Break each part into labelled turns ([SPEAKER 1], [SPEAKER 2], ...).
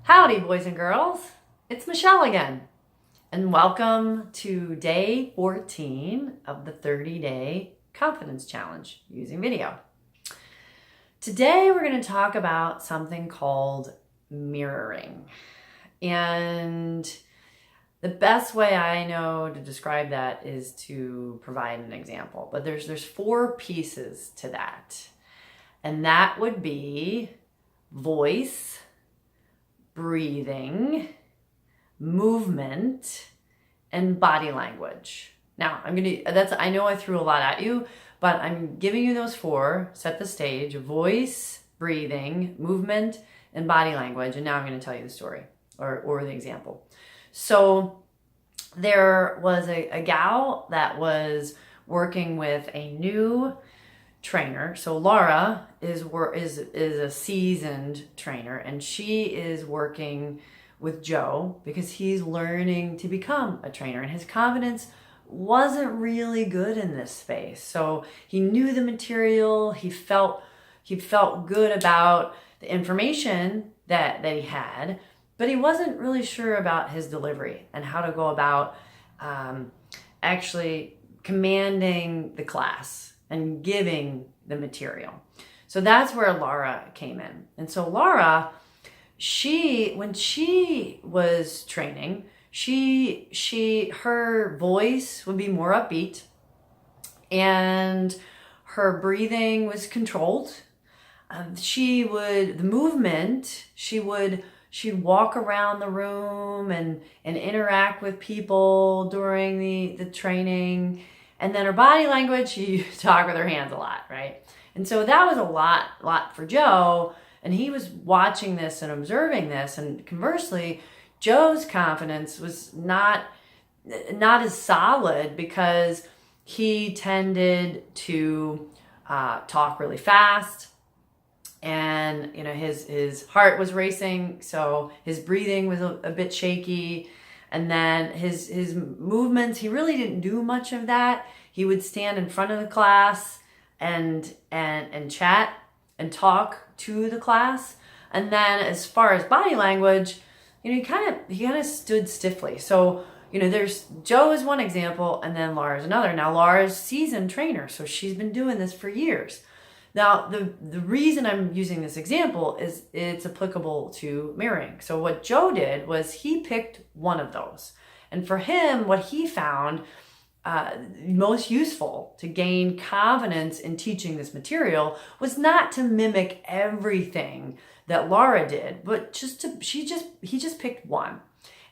[SPEAKER 1] Howdy, boys and girls. It's Michelle again, and welcome to day 14 of the 30-day confidence challenge using video. Today, we're going to talk about something called mirroring. And the best way I know to describe that is to provide an example. But there's 4 pieces to that. And that would be voice, breathing, movement, and body language. Now, I know I threw a lot at you, but I'm giving you those 4, set the stage: voice, breathing, movement, and body language. And now I'm going to tell you the story or the example. So there was a gal that was working with a new trainer. So Laura is a seasoned trainer, and she is working with Joe because he's learning to become a trainer, and his confidence wasn't really good in this space. So he knew the material, he felt good about the information that he had, but he wasn't really sure about his delivery and how to go about actually commanding the class and giving the material. So that's where Laura came in. And so Laura, when she was training, her voice would be more upbeat, and her breathing was controlled. She'd walk around the room and interact with people during the training. And then her body language, she talked with her hands a lot, right? And so that was a lot for Joe. And he was watching this and observing this. And conversely, Joe's confidence was not as solid because he tended to talk really fast. And, his heart was racing. So his breathing was a bit shaky. And then his movements, he really didn't do much of that. He would stand in front of the class and chat and talk to the class. And then as far as body language, he kind of stood stiffly. So, there's Joe is one example, and then Laura's another. Now Laura's seasoned trainer, so she's been doing this for years. Now, the reason I'm using this example is it's applicable to mirroring. So what Joe did was he picked one of those. And for him, what he found most useful to gain confidence in teaching this material was not to mimic everything that Laura did, but he just picked one.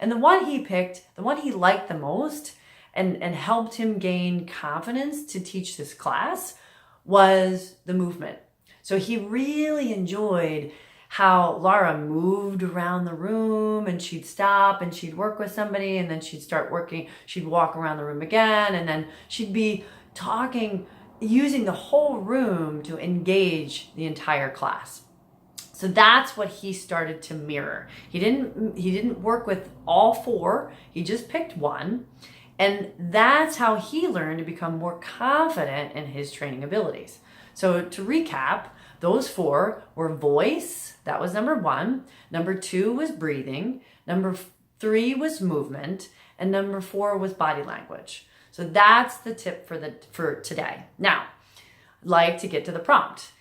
[SPEAKER 1] And the one he picked, the one he liked the most and helped him gain confidence to teach this class was the movement. So he really enjoyed how Laura moved around the room, and she'd stop and she'd work with somebody, and then she'd start working, she'd walk around the room again, and then she'd be talking, using the whole room to engage the entire class. So that's what he started to mirror. He didn't work with all 4, he just picked one. And that's how he learned to become more confident in his training abilities. So to recap, those 4 were voice, that was number 1. Number 2 was breathing. Number 3 was movement. And number 4 was body language. So that's the tip for today. Now, I'd like to get to the prompt.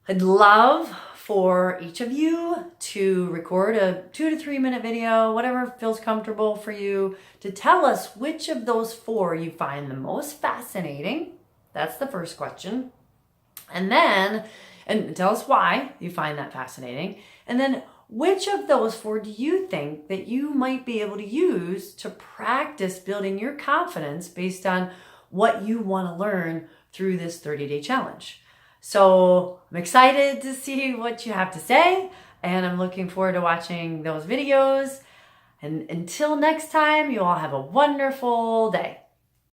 [SPEAKER 1] I'd love for each of you to record a 2 to 3 minute video, whatever feels comfortable for you, to tell us which of those 4 you find the most fascinating. That's the first question. And tell us why you find that fascinating. And then which of those 4 do you think that you might be able to use to practice building your confidence based on what you want to learn through this 30-day challenge? So I'm excited to see what you have to say, and I'm looking forward to watching those videos. And until next time, you all have a wonderful day.